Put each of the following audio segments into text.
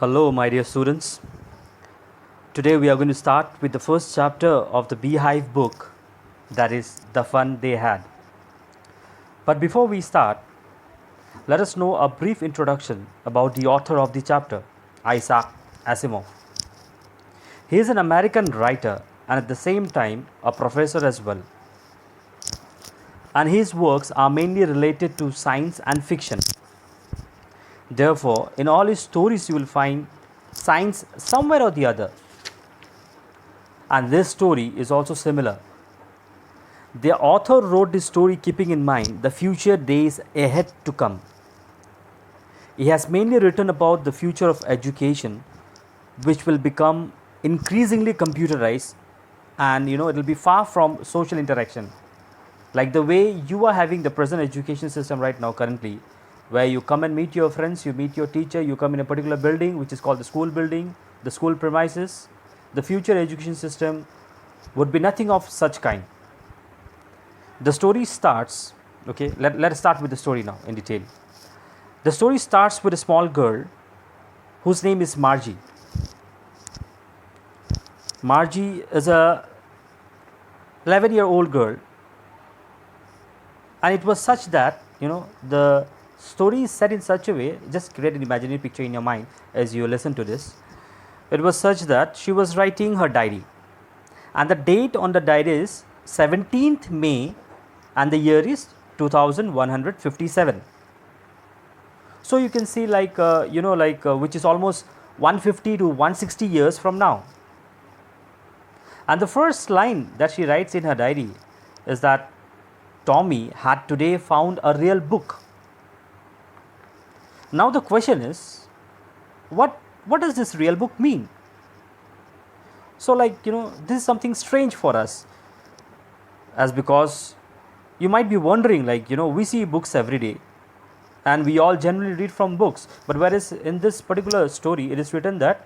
Hello, my dear students. Today we are going to start with the first chapter of the Beehive book, that is, The Fun They Had. But before we start, let us know a brief introduction about the author of the chapter, Isaac Asimov. He is an American writer and at the same time a professor as well. And his works are mainly related to science and fiction. Therefore, in all his stories, you will find science somewhere or the other. And this story is also similar. The author wrote this story keeping in mind the future days ahead to come. He has mainly written about the future of education, which will become increasingly computerized, and it will be far from social interaction. Like the way you are having the present education system right now currently, where you come and meet your friends, you meet your teacher, you come in a particular building which is called the school building, the school premises. The future education system would be nothing of such kind. The story starts, let us start with the story now in detail. The story starts with a small girl whose name is Margie. Margie is a 11-year-old girl, and it was such that the story is set in such a way, just create an imaginary picture in your mind as you listen to this. It was such that she was writing her diary, and the date on the diary is 17th May and the year is 2157. So you can see which is almost 150 to 160 years from now. And the first line that she writes in her diary is that Tommy had today found a real book. Now the question is, what does this real book mean? So this is something strange for us, as because you might be wondering, we see books every day and we all generally read from books, but whereas in this particular story it is written that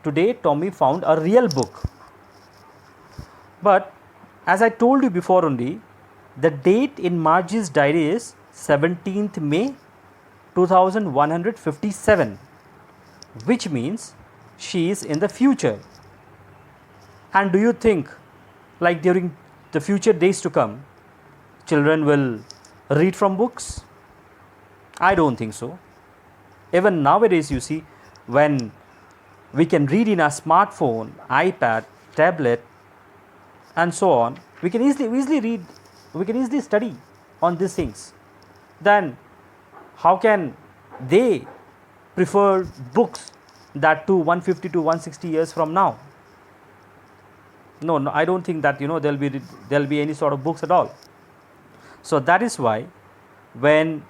today Tommy found a real book. But as I told you before only, the date in Margie's diary is 17th May 2157, which means she is in the future. And do you think, during the future days to come, children will read from books? I don't think so. Even nowadays, you see, when we can read in our smartphone, iPad, tablet, and so on, we can easily read, we can easily study on these things. Then how can they prefer books, that to 150 to 160 years from now? No, I don't think that there'll be any sort of books at all. So that is why when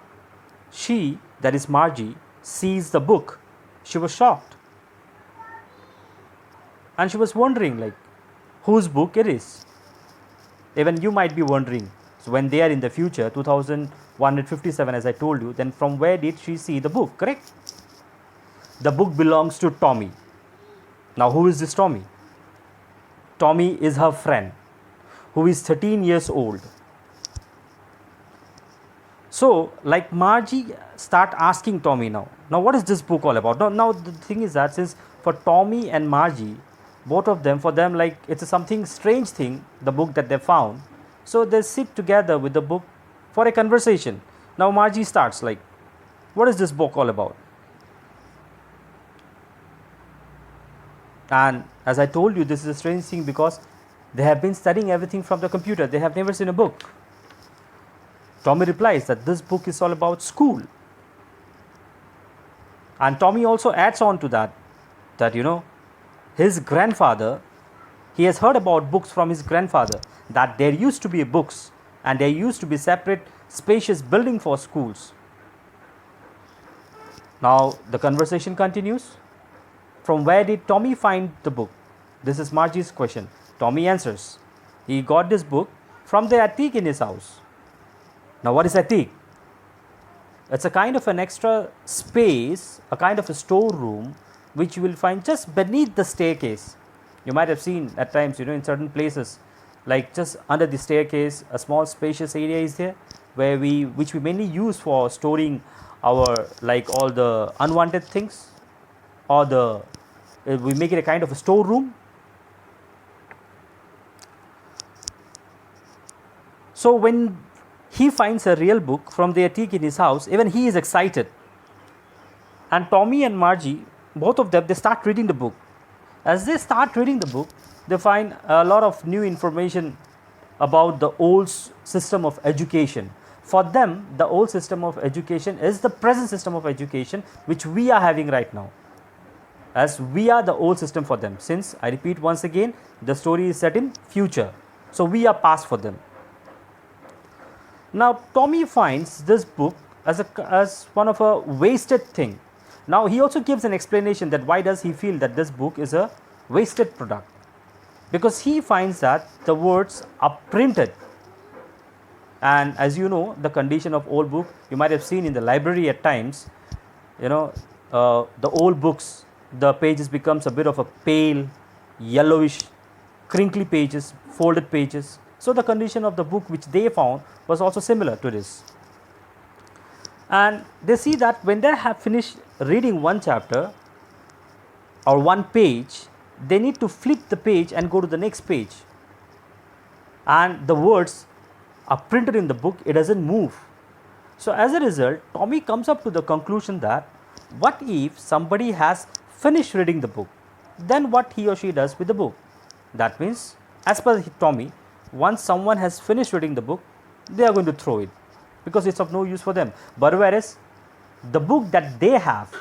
she, that is Margie, sees the book, she was shocked, and she was wondering whose book it is. Even you might be wondering. So when they are in the future, 2157, as I told you, then from where did she see the book, correct? The book belongs to Tommy. Now who is this Tommy? Tommy is her friend, who is 13 years old. So Margie start asking Tommy now what is this book all about? Now the thing is that since for Tommy and Margie, both of them, for them it's a something strange thing, the book that they found. So they sit together with the book for a conversation. Now Margie starts what is this book all about? And as I told you, this is a strange thing because they have been studying everything from the computer. They have never seen a book. Tommy replies that this book is all about school. And Tommy also adds on to that his grandfather, he has heard about books from his grandfather, that there used to be books and there used to be separate spacious building for schools. Now the conversation continues. From where did Tommy find the book? This is Margie's question. Tommy answers, he got this book from the attic in his house. Now what is attic? It's a kind of an extra space, a kind of a storeroom, which you will find just beneath the staircase. You might have seen at times, in certain places, just under the staircase, a small spacious area is there, which we mainly use for storing our all the unwanted things. or we make it a kind of a storeroom. So when he finds a real book from the attic in his house, even he is excited. And Tommy and Margie, both of them, they start reading the book. As they start reading the book, they find a lot of new information about the old system of education. For them, the old system of education is the present system of education which we are having right now, as we are the old system for them. Since, I repeat once again, the story is set in future, so we are past for them. Now Tommy finds this book as one of a wasted thing. Now he also gives an explanation that why does he feel that this book is a wasted product, because he finds that the words are printed, and as you know, the condition of old book, you might have seen in the library at times, the old books, the pages becomes a bit of a pale yellowish crinkly pages, folded pages. So the condition of the book which they found was also similar to this. And they see that when they have finished reading one chapter or one page, they need to flip the page and go to the next page. And the words are printed in the book, it doesn't move. So as a result, Tommy comes up to the conclusion that what if somebody has finished reading the book, then what he or she does with the book? That means, as per Tommy, once someone has finished reading the book, they are going to throw it because it's of no use for them. But whereas the book that they have,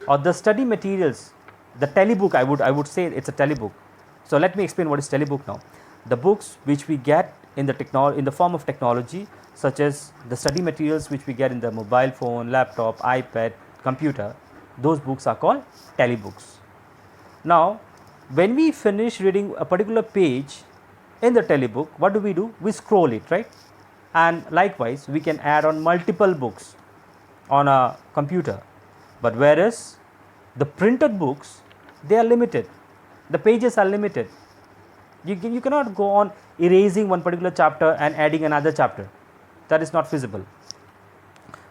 or the study materials, the telebook, I would say it's a telebook. So let me explain what is telebook now. The books which we get in the form of technology, such as the study materials which we get in the mobile phone, laptop, iPad, computer, those books are called telebooks. Now when we finish reading a particular page in the telebook, what do? We scroll it, right? And likewise, we can add on multiple books on a computer. But whereas the printed books, they are limited. The pages are limited. You cannot go on erasing one particular chapter and adding another chapter. That is not feasible.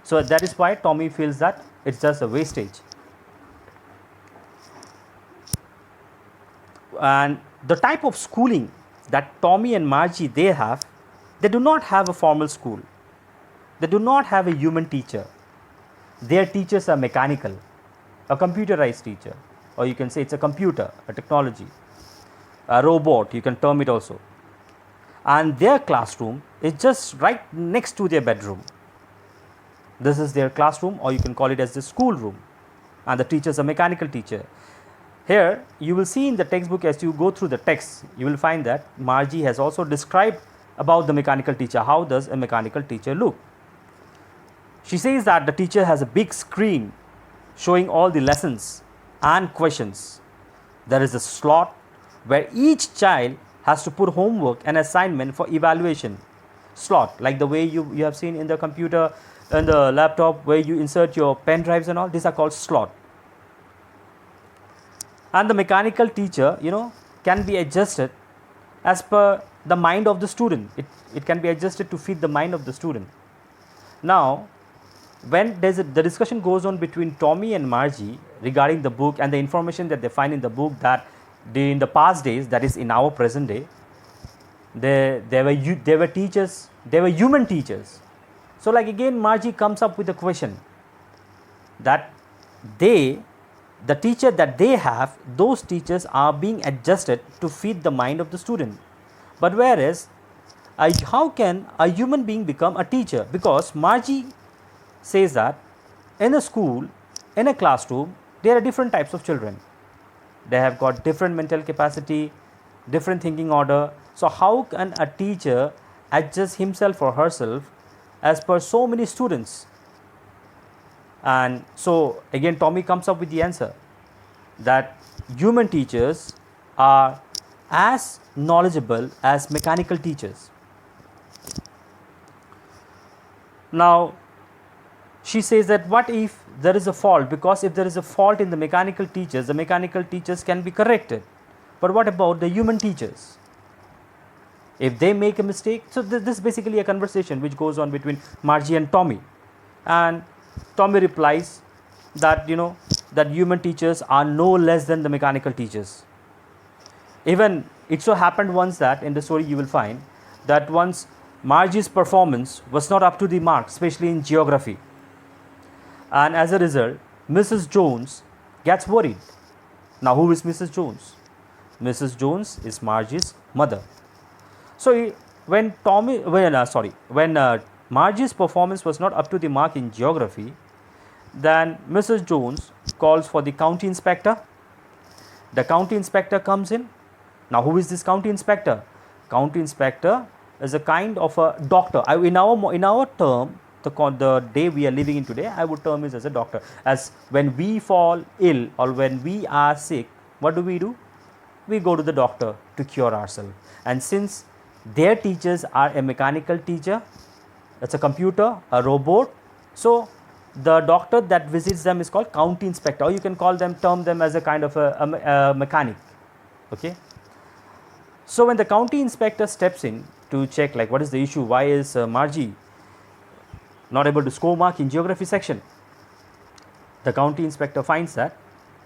So that is why Tommy feels that it's just a wastage. And the type of schooling that Tommy and Margie they have, they do not have a formal school. They do not have a human teacher. Their teachers are mechanical, a computerized teacher, or you can say it's a computer, a technology, a robot, you can term it also. And their classroom is just right next to their bedroom. This is their classroom, or you can call it as the schoolroom, and the teacher is a mechanical teacher. Here you will see in the textbook, as you go through the text, you will find that Margie has also described about the mechanical teacher. How does a mechanical teacher look? She says that the teacher has a big screen showing all the lessons and questions. There is a slot where each child has to put homework and assignment for evaluation. Slot, like the way you have seen in the computer and the laptop, where you insert your pen drives and all, these are called slot. And the mechanical teacher, can be adjusted as per the mind of the student. It can be adjusted to fit the mind of the student. Now when the discussion goes on between Tommy and Margie regarding the book and the information that they find in the book, that in the past days, that is in our present day, there were teachers, they were human teachers. So like again Margie comes up with a question that the teacher that they have, those teachers are being adjusted to fit the mind of the student. But whereas how can a human being become a teacher? Because Margie says that in a school, in a classroom, there are different types of children. They have got different mental capacity, different thinking order. So how can a teacher adjust himself or herself as per so many students? And so again Tommy comes up with the answer that human teachers are as knowledgeable as mechanical teachers. Now she says that what if there is a fault? Because if there is a fault in the mechanical teachers can be corrected. But what about the human teachers? If they make a mistake, so this is basically a conversation which goes on between Margie and Tommy. And Tommy replies that that human teachers are no less than the mechanical teachers. Even it so happened once that in the story you will find that once Margie's performance was not up to the mark, especially in geography. And as a result, Mrs. Jones gets worried. Now, who is Mrs. Jones? Mrs. Jones is Margie's mother. So, when Margie's performance was not up to the mark in geography, then Mrs. Jones calls for the county inspector. The county inspector comes in. Now, who is this county inspector? County inspector is a kind of a doctor. In our term, the day we are living in today, I would term it as a doctor. As when we fall ill or when we are sick, what do? We go to the doctor to cure ourselves. And since their teachers are a mechanical teacher, it's a computer, a robot, so the doctor that visits them is called county inspector, or you can term them as a kind of a mechanic. Okay. So when the county inspector steps in to check like what is the issue, why is Margie not able to score mark in geography section, the county inspector finds that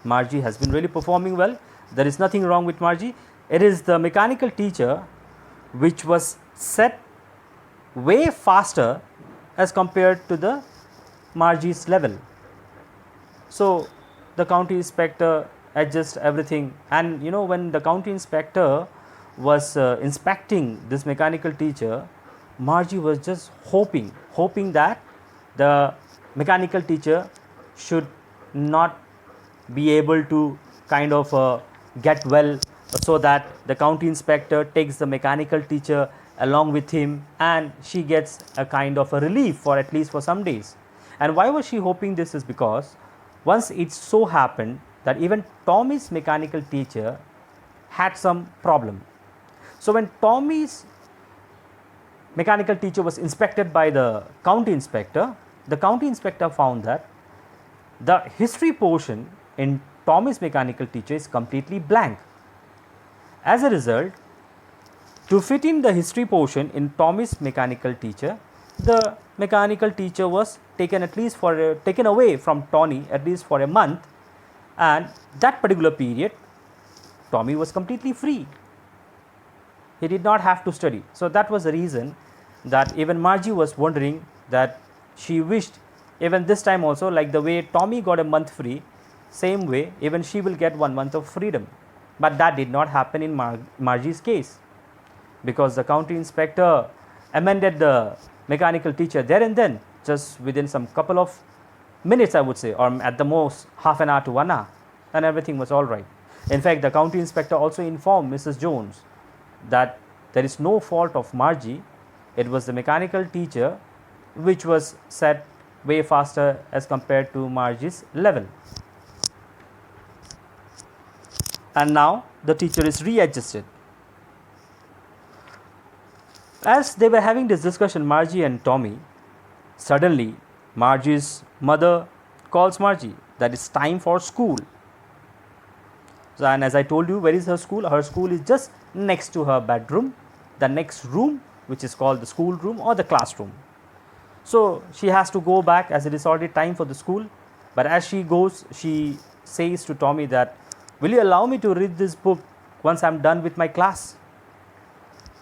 Margie has been really performing well. There is nothing wrong with Margie. It is the mechanical teacher which was set way faster as compared to the Margie's level. So the county inspector adjusts everything, and when the county inspector was inspecting this mechanical teacher, Margie was just hoping that the mechanical teacher should not be able to kind of get well, so that the county inspector takes the mechanical teacher along with him and she gets a kind of a relief for at least for some days. And why was she hoping this is because once it so happened that even Tommy's mechanical teacher had some problem. So when Tommy's mechanical teacher was inspected by the county inspector found that the history portion in Tommy's mechanical teacher is completely blank. As a result, to fit in the history portion in Tommy's mechanical teacher, the mechanical teacher was taken away from Tommy at least for a month, and that particular period Tommy was completely free. He did not have to study. So that was the reason that even Margie was wondering that she wished even this time also, like the way Tommy got a month free, same way even she will get 1 month of freedom. But that did not happen in Margie's case, because the county inspector amended the mechanical teacher there and then, just within some couple of minutes, I would say, or at the most half an hour to 1 hour, and everything was all right. In fact, the county inspector also informed Mrs. Jones that there is no fault of Margie. It was the mechanical teacher which was set way faster as compared to Margie's level. And now the teacher is readjusted. As they were having this discussion, Margie and Tommy, suddenly Margie's mother calls Margie that it's time for school. So, and as I told you, where is her school? Her school is just next to her bedroom, the next room, which is called the school room or the classroom. So she has to go back as it is already time for the school. But as she goes, she says to Tommy that, will you allow me to read this book once I'm done with my class?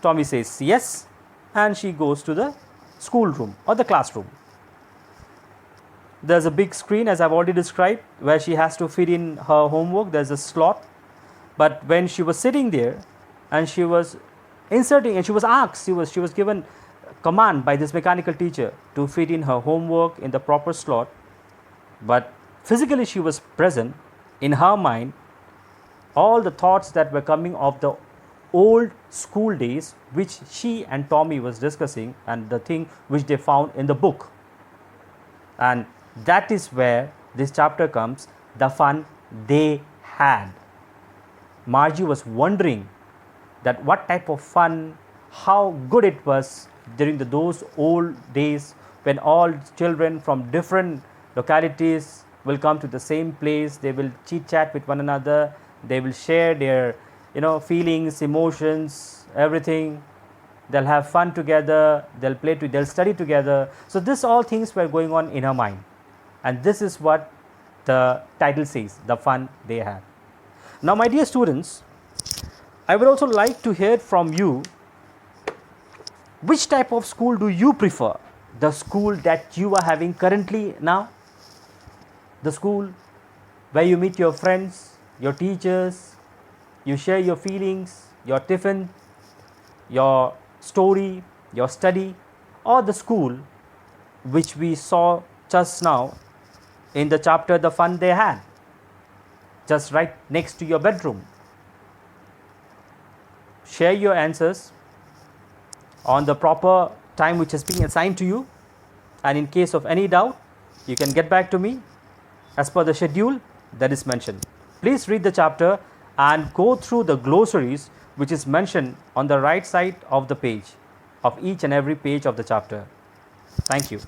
Tommy says yes, and she goes to the school room or the classroom. There's a big screen, as I've already described, where she has to fit in her homework. There's a slot. But when she was sitting there and she was inserting, and she was asked, she was given command by this mechanical teacher to fit in her homework in the proper slot, but physically she was present. In her mind, all the thoughts that were coming of the old school days, which she and Tommy was discussing, and the thing which they found in the book. And that is where this chapter comes, the fun they had. Margie was wondering that what type of fun, how good it was during those old days when all children from different localities will come to the same place. They will chit chat with one another. They will share their feelings, emotions, everything. They'll have fun together. They'll study together. So this all things were going on in her mind, and this is what the title says, the fun they had. Now, my dear students, I would also like to hear from you, which type of school do you prefer? The school that you are having currently now? The school where you meet your friends, your teachers, you share your feelings, your tiffin, your story, your study, or the school which we saw just now in the chapter The Fun They Had, just right next to your bedroom? Share your answers on the proper time which has been assigned to you, and in case of any doubt, you can get back to me as per the schedule that is mentioned. Please read the chapter and go through the glossaries which is mentioned on the right side of the page, of each and every page of the chapter. Thank you.